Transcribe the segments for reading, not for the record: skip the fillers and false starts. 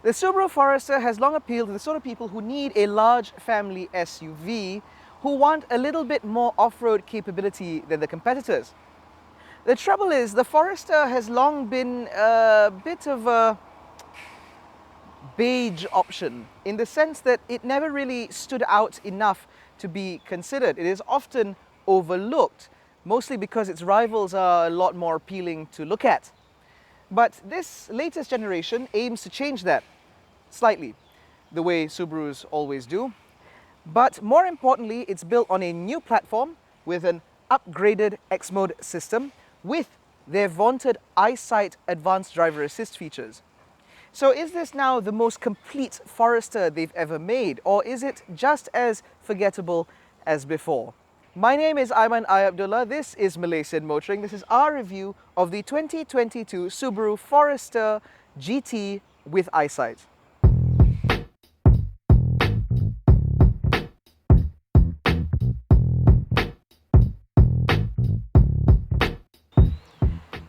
The Subaru Forester has long appealed to the sort of people who need a large family SUV, who want a little bit more off-road capability than the competitors. The trouble is, the Forester has long been a bit of a beige option in the sense that it never really stood out enough to be considered. It is often overlooked, mostly because its rivals are a lot more appealing to look at. But this latest generation aims to change that slightly, the way Subarus always do. But more importantly, it's built on a new platform with an upgraded X-Mode system with their vaunted EyeSight advanced driver assist features. So is this now the most complete Forester they've ever made, or is it just as forgettable as before? My name is Ayman Abdullah. This is Malaysian Motoring. This is our review of the 2022 Subaru Forester GT with EyeSight.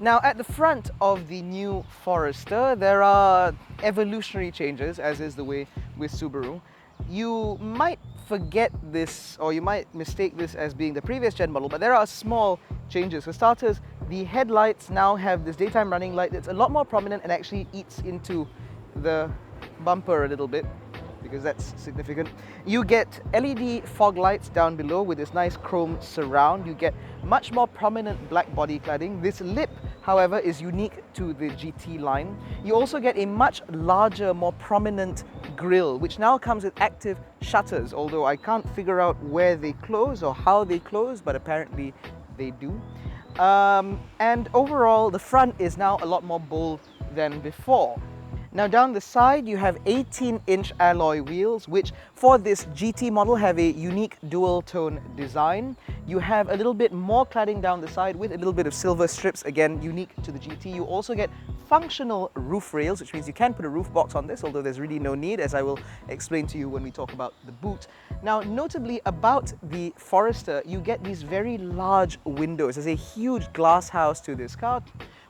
Now, at the front of the new Forester, there are evolutionary changes, as is the way with Subaru. You might forget this, or you might mistake this as being the previous gen model, but there are small changes. For starters, the headlights now have this daytime running light that's a lot more prominent and actually eats into the bumper a little bit, because that's significant. You get LED fog lights down below with this nice chrome surround. You get much more prominent black body cladding. This lip, however, is unique to the GT line. You also get a much larger, more prominent grille, which now comes with active shutters, although I can't figure out where they close or how they close, but apparently they do. And overall, the front is now a lot more bold than before. Now down the side, you have 18-inch alloy wheels, which for this GT model have a unique dual tone design. You have a little bit more cladding down the side with a little bit of silver strips, again unique to the GT. You also get functional roof rails, which means you can put a roof box on this, although there's really no need, as I will explain to you when we talk about the boot. Now, notably about the Forester, you get these very large windows. There's a huge glass house to this car,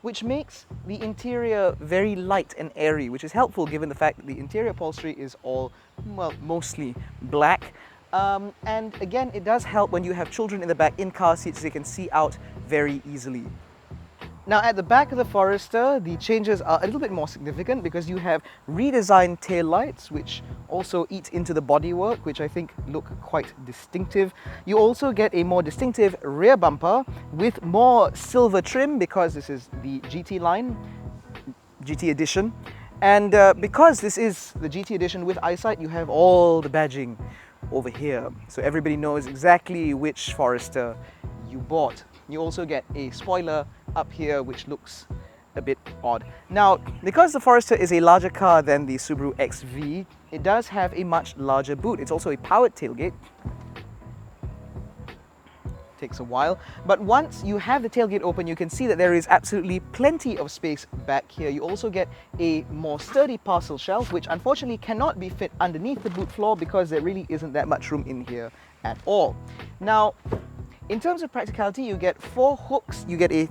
which makes the interior very light and airy, which is helpful given the fact that the interior upholstery is all, well, mostly black. And again, it does help when you have children in the back in car seats, so they can see out very easily. Now at the back of the Forester, the changes are a little bit more significant because you have redesigned tail lights, which also eat into the bodywork, which I think look quite distinctive. You also get a more distinctive rear bumper with more silver trim because this is the GT line, GT edition. And because this is the GT edition with EyeSight, you have all the badging over here. So everybody knows exactly which Forester you bought. You also get a spoiler up here, which looks a bit odd. Now, because the Forester is a larger car than the Subaru XV, it does have a much larger boot. It's also a powered tailgate. Takes a while, but once you have the tailgate open, you can see that there is absolutely plenty of space back here. You also get a more sturdy parcel shelf, which unfortunately cannot be fit underneath the boot floor because there really isn't that much room in here at all. Now, in terms of practicality, you get 4 hooks. You get a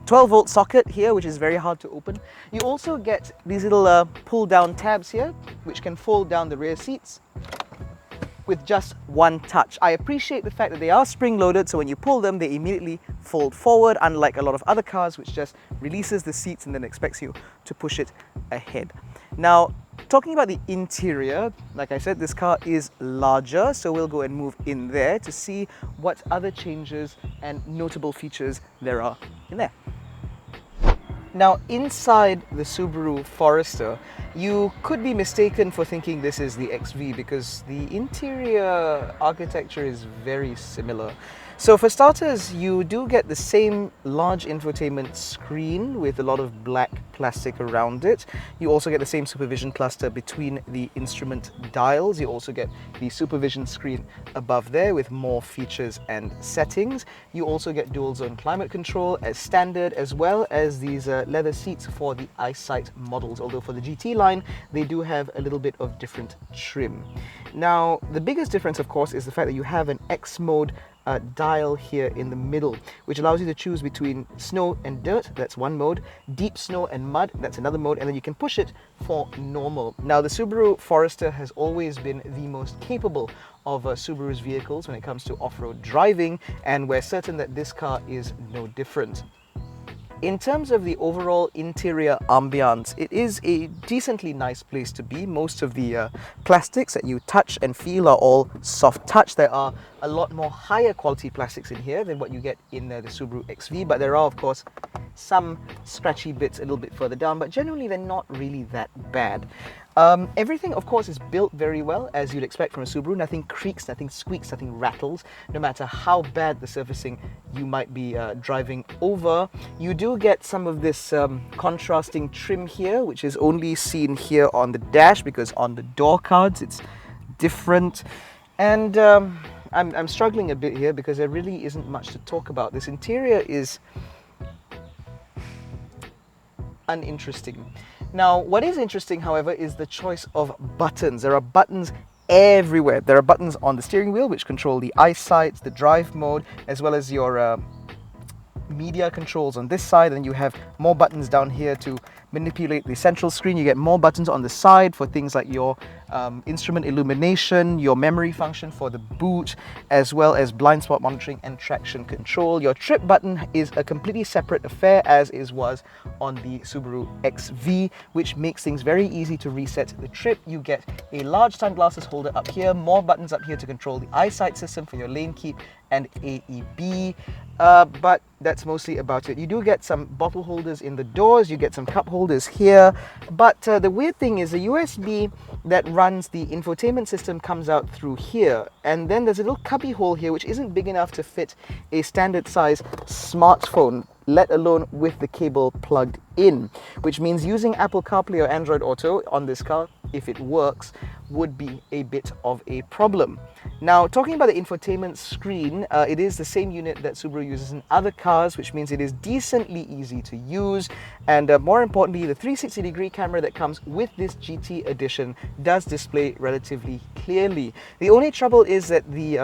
12-volt socket here, which is very hard to open. You also get these little pull-down tabs here, which can fold down the rear seats with just one touch. I appreciate the fact that they are spring-loaded, so when you pull them, they immediately fold forward, unlike a lot of other cars, which just releases the seats and then expects you to push it ahead. Now, talking about the interior, like I said, this car is larger, so we'll go and move in there to see what other changes and notable features there are in there. Now, inside the Subaru Forester, you could be mistaken for thinking this is the XV because the interior architecture is very similar. So for starters, you do get the same large infotainment screen with a lot of black plastic around it. You also get the same supervision cluster between the instrument dials. You also get the supervision screen above there with more features and settings. You also get dual zone climate control as standard, as well as these leather seats for the EyeSight models, although for the GT line, they do have a little bit of different trim. Now, the biggest difference, of course, is the fact that you have an X-Mode dial here in the middle, which allows you to choose between snow and dirt, that's one mode, deep snow and mud, that's another mode, and then you can push it for normal. Now, the Subaru Forester has always been the most capable of Subaru's vehicles when it comes to off-road driving, and we're certain that this car is no different. In terms of the overall interior ambiance, it is a decently nice place to be. Most of the plastics that you touch and feel are all soft touch. There are a lot more higher quality plastics in here than what you get in the Subaru XV, but there are, of course, some scratchy bits a little bit further down, but generally they're not really that bad. Everything, of course, is built very well, as you'd expect from a Subaru. Nothing creaks, nothing squeaks, nothing rattles, no matter how bad the surfacing you might be driving over. You do get some of this contrasting trim here, which is only seen here on the dash, because on the door cards it's different. And I'm struggling a bit here because there really isn't much to talk about. This interior is uninteresting. Now, what is interesting, however, is the choice of buttons. There are buttons everywhere. There are buttons on the steering wheel which control the eyesight, the drive mode, as well as your media controls on this side, and you have more buttons down here to manipulate the central screen. You get more buttons on the side for things like your instrument illumination, your memory function for the boot, as well as blind spot monitoring and traction control. Your trip button is a completely separate affair, as was on the Subaru XV, which makes things very easy to reset the trip. You get a large sunglasses holder up here, more buttons up here to control the EyeSight system for your lane keep and AEB, but that's mostly about it. You do get some bottle holders in the doors, you get some cup holders here, but the weird thing is the USB that runs the infotainment system comes out through here, and then there's a little cubby hole here which isn't big enough to fit a standard size smartphone, let alone with the cable plugged in, which means using Apple CarPlay or Android Auto on this car, if it works, would be a bit of a problem. Now, talking about the infotainment screen, it is the same unit that Subaru uses in other cars, which means it is decently easy to use, and more importantly, the 360-degree camera that comes with this GT edition does display relatively clearly. The only trouble is that the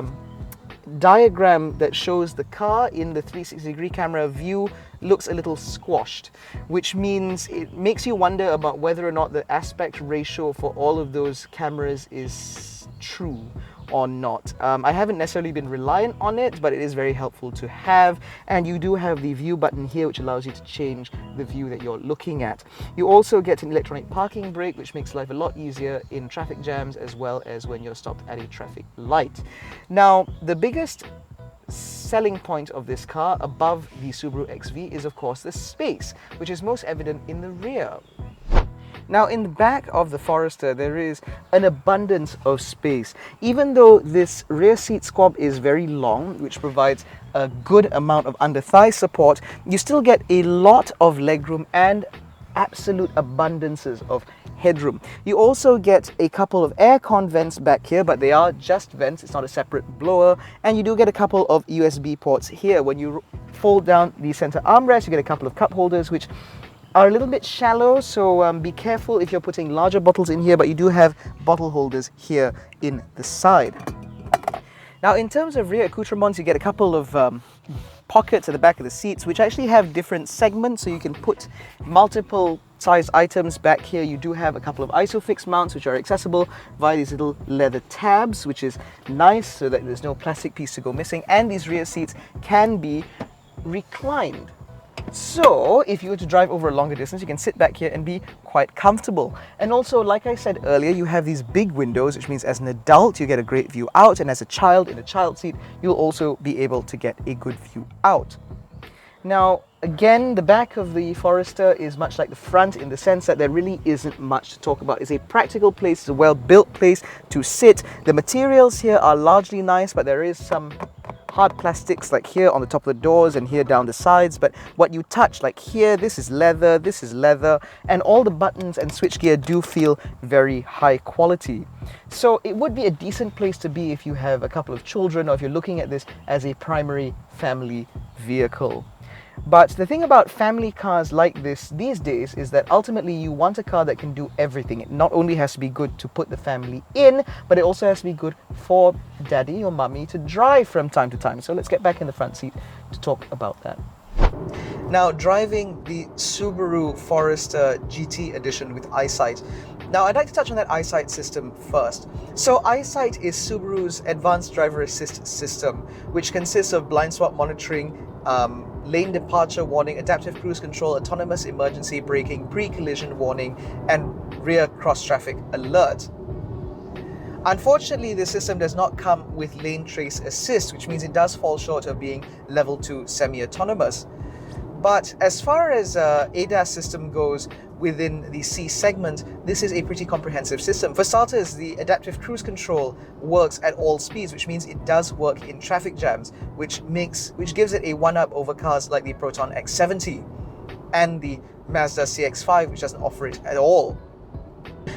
diagram that shows the car in the 360-degree camera view looks a little squashed, which means it makes you wonder about whether or not the aspect ratio for all of those cameras is true or not. I haven't necessarily been reliant on it, but it is very helpful to have, and you do have the view button here which allows you to change the view that you're looking at. You also get an electronic parking brake, which makes life a lot easier in traffic jams as well as when you're stopped at a traffic light. Now, the biggest selling point of this car above the Subaru XV is, of course, the space, which is most evident in the rear. Now, in the back of the Forester, there is an abundance of space. Even though this rear seat squab is very long, which provides a good amount of under-thigh support, you still get a lot of legroom and absolute abundances of headroom. You also get a couple of aircon vents back here, but they are just vents, it's not a separate blower, and you do get a couple of USB ports here. When you fold down the center armrest, you get a couple of cup holders, which are a little bit shallow, so be careful if you're putting larger bottles in here, but you do have bottle holders here in the side. Now, in terms of rear accoutrements, you get a couple of pockets at the back of the seats, which actually have different segments, so you can put multiple sized items back here. You do have a couple of ISOFIX mounts, which are accessible via these little leather tabs, which is nice so that there's no plastic piece to go missing, and these rear seats can be reclined. So if you were to drive over a longer distance, you can sit back here and be quite comfortable. And also, like I said earlier, you have these big windows, which means as an adult you get a great view out, and as a child in a child seat you'll also be able to get a good view out. Now, again, the back of the Forester is much like the front in the sense that there really isn't much to talk about. It's a practical place, it's a well-built place to sit. The materials here are largely nice, but there is some hard plastics like here on the top of the doors and here down the sides, but what you touch, like here, this is leather, and all the buttons and switchgear do feel very high quality. So it would be a decent place to be if you have a couple of children, or if you're looking at this as a primary family vehicle. But the thing about family cars like this these days is that ultimately you want a car that can do everything. It not only has to be good to put the family in, but it also has to be good for daddy or mummy to drive from time to time. So let's get back in the front seat to talk about that. Now, driving the Subaru Forester GT Edition with EyeSight. Now, I'd like to touch on that EyeSight system first. So, EyeSight is Subaru's advanced driver assist system, which consists of blind spot monitoring, lane departure warning, adaptive cruise control, autonomous emergency braking, pre-collision warning, and rear cross-traffic alert. Unfortunately, the system does not come with lane trace assist, which means it does fall short of being level 2 semi-autonomous. But as far as ADAS system goes within the C segment, this is a pretty comprehensive system. For starters, the adaptive cruise control works at all speeds, which means it does work in traffic jams, which gives it a one-up over cars like the Proton X70 and the Mazda CX-5, which doesn't offer it at all.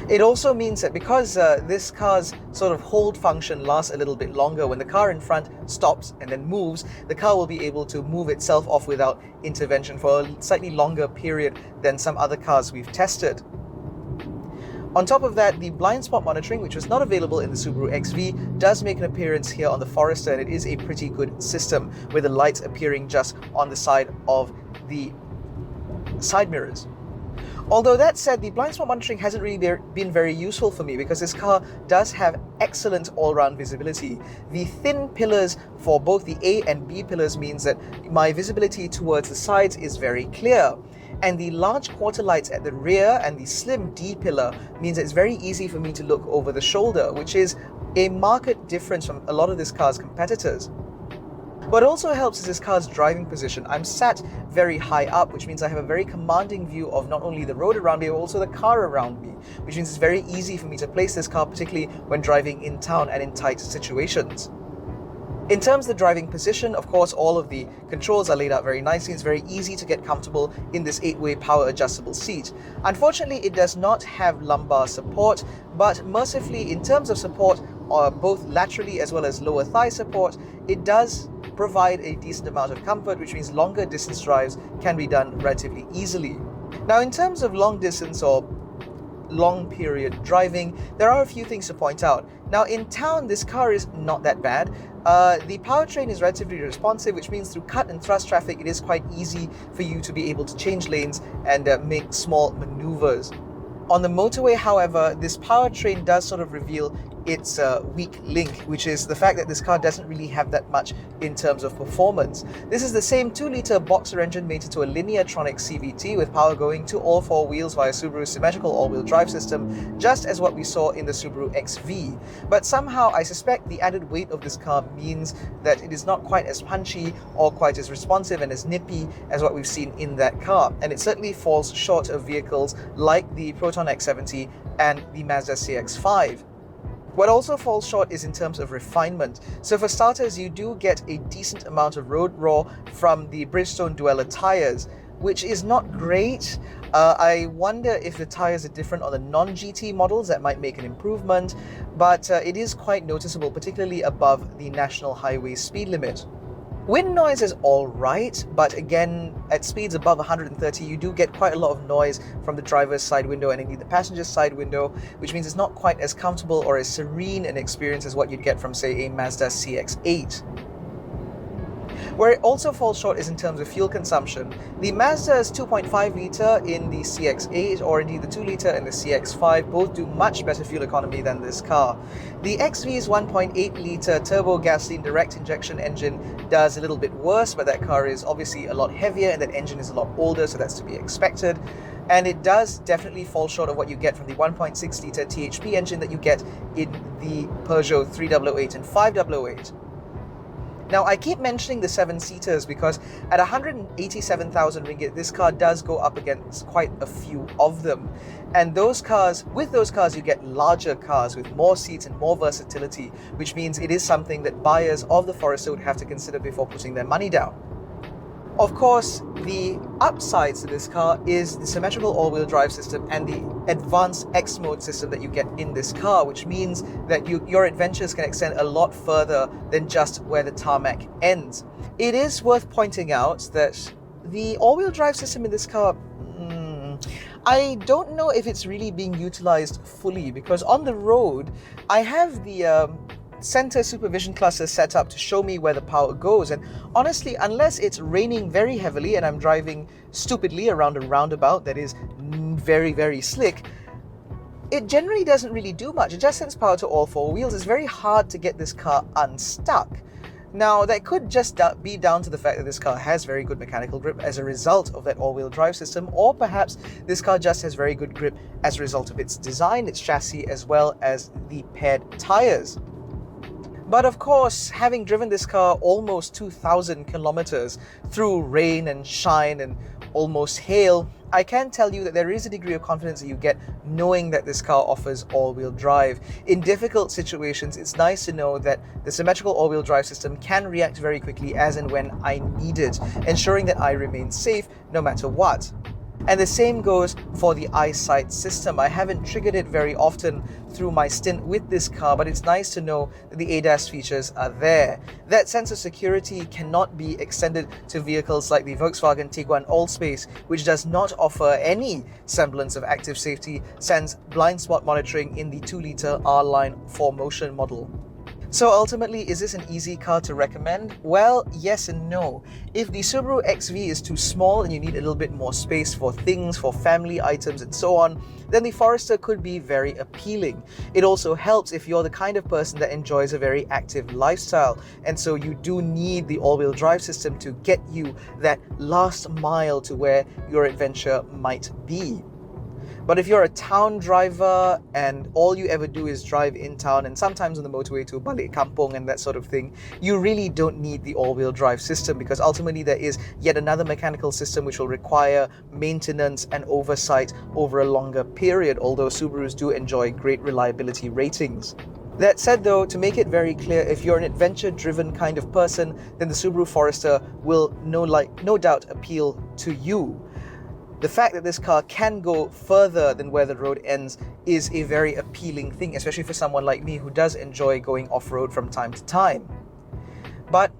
It also means that because this car's sort of hold function lasts a little bit longer, when the car in front stops and then moves, the car will be able to move itself off without intervention for a slightly longer period than some other cars we've tested. On top of that, the blind spot monitoring, which was not available in the Subaru XV, does make an appearance here on the Forester, and it is a pretty good system, with the lights appearing just on the side of the side mirrors. Although that said, the blind spot monitoring hasn't really been very useful for me because this car does have excellent all-round visibility. The thin pillars for both the A and B pillars means that my visibility towards the sides is very clear. And the large quarter lights at the rear and the slim D pillar means that it's very easy for me to look over the shoulder, which is a marked difference from a lot of this car's competitors. What also helps is this car's driving position. I'm sat very high up, which means I have a very commanding view of not only the road around me, but also the car around me, which means it's very easy for me to place this car, particularly when driving in town and in tight situations. In terms of the driving position, of course, all of the controls are laid out very nicely. It's very easy to get comfortable in this 8-way power adjustable seat. Unfortunately, it does not have lumbar support, but mercifully, in terms of support, both laterally as well as lower thigh support, it does provide a decent amount of comfort, which means longer distance drives can be done relatively easily. Now, in terms of long distance or long period driving, there are a few things to point out. Now, in town, this car is not that bad. The powertrain is relatively responsive, which means through cut and thrust traffic, it is quite easy for you to be able to change lanes and make small maneuvers. On the motorway, however, this powertrain does sort of reveal its weak link, which is the fact that this car doesn't really have that much in terms of performance. This is the same 2-litre boxer engine mated to a Lineartronic CVT with power going to all four wheels via Subaru's symmetrical all-wheel drive system, just as what we saw in the Subaru XV. But somehow I suspect the added weight of this car means that it is not quite as punchy or quite as responsive and as nippy as what we've seen in that car, and it certainly falls short of vehicles like the Proton X70 and the Mazda CX-5. What also falls short is in terms of refinement. So for starters, you do get a decent amount of road raw from the Bridgestone Dweller tires, which is not great. I wonder if the tires are different on the non-GT models. That might make an improvement, but it is quite noticeable, particularly above the national highway speed limit. Wind noise is alright, but again, at speeds above 130, you do get quite a lot of noise from the driver's side window and indeed the passenger's side window, which means it's not quite as comfortable or as serene an experience as what you'd get from, say, a Mazda CX-8. Where it also falls short is in terms of fuel consumption. The Mazda's 2.5 litre in the CX-8 or indeed the 2 litre in the CX-5 both do much better fuel economy than this car. The XV's 1.8 litre turbo gasoline direct injection engine does a little bit worse, but that car is obviously a lot heavier and that engine is a lot older, so that's to be expected. And it does definitely fall short of what you get from the 1.6 litre THP engine that you get in the Peugeot 3008 and 508. Now, I keep mentioning the 7-seaters because at 187,000 ringgit, this car does go up against quite a few of them. And with those cars, you get larger cars with more seats and more versatility, which means it is something that buyers of the Forester would have to consider before putting their money down. Of course, the upsides to this car is the symmetrical all-wheel drive system and the advanced X-Mode system that you get in this car, which means that your adventures can extend a lot further than just where the tarmac ends. It is worth pointing out that The all-wheel drive system in this car, I don't know if it's really being utilized fully, because on the road, I have the center supervision cluster set up to show me where the power goes, and honestly, unless it's raining very heavily and I'm driving stupidly around a roundabout that is very, very slick, it generally doesn't really do much. It just sends power to all four wheels. It's very hard to get this car unstuck. Now, that could just be down to the fact that this car has very good mechanical grip as a result of that all-wheel drive system, or perhaps this car just has very good grip as a result of its design, its chassis, as well as the paired tires. But of course, having driven this car almost 2,000 kilometers through rain and shine and almost hail, I can tell you that there is a degree of confidence that you get knowing that this car offers all-wheel drive. In difficult situations, it's nice to know that the symmetrical all-wheel drive system can react very quickly as and when I need it, ensuring that I remain safe no matter what. And the same goes for the EyeSight system. I haven't triggered it very often through my stint with this car, but it's nice to know that the ADAS features are there. That sense of security cannot be extended to vehicles like the Volkswagen Tiguan Allspace, which does not offer any semblance of active safety, sans blind spot monitoring in the 2-liter R-Line 4Motion model. So ultimately, is this an easy car to recommend? Well, yes and no. If the Subaru XV is too small and you need a little bit more space for things, for family items and so on, then the Forester could be very appealing. It also helps if you're the kind of person that enjoys a very active lifestyle, and so you do need the all-wheel drive system to get you that last mile to where your adventure might be. But if you're a town driver and all you ever do is drive in town and sometimes on the motorway to balik kampung and that sort of thing, you really don't need the all-wheel drive system, because ultimately there is yet another mechanical system which will require maintenance and oversight over a longer period, although Subarus do enjoy great reliability ratings. That said though, to make it very clear, if you're an adventure-driven kind of person, then the Subaru Forester will no doubt appeal to you. The fact that this car can go further than where the road ends is a very appealing thing, especially for someone like me who does enjoy going off-road from time to time. But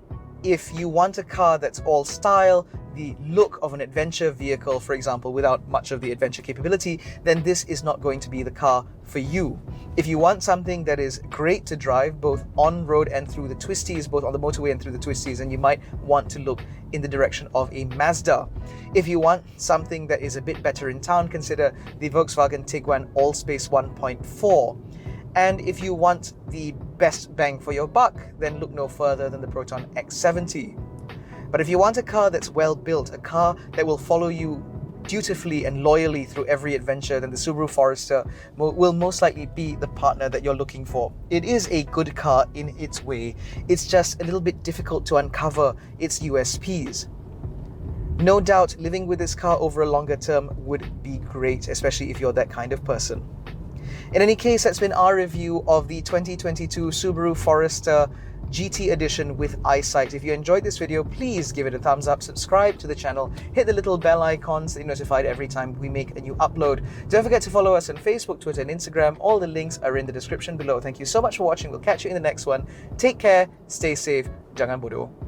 if you want a car that's all style, the look of an adventure vehicle, for example, without much of the adventure capability, then this is not going to be the car for you. If you want something that is great to drive both on road and through the twisties, both on the motorway and through the twisties, then you might want to look in the direction of a Mazda. If you want something that is a bit better in town, consider the Volkswagen Tiguan Allspace 1.4. And if you want the best bang for your buck, then look no further than the Proton X70. But if you want a car that's well built, a car that will follow you dutifully and loyally through every adventure, then the Subaru Forester will most likely be the partner that you're looking for. It is a good car in its way. It's just a little bit difficult to uncover its USPs. No doubt living with this car over a longer term would be great, especially if you're that kind of person. In any case, that's been our review of the 2022 Subaru Forester GT Edition with EyeSight. If you enjoyed this video, please give it a thumbs up, subscribe to the channel, hit the little bell icon so you're notified every time we make a new upload. Don't forget to follow us on Facebook, Twitter and Instagram. All the links are in the description below. Thank you so much for watching. We'll catch you in the next one. Take care, stay safe, jangan bodoh.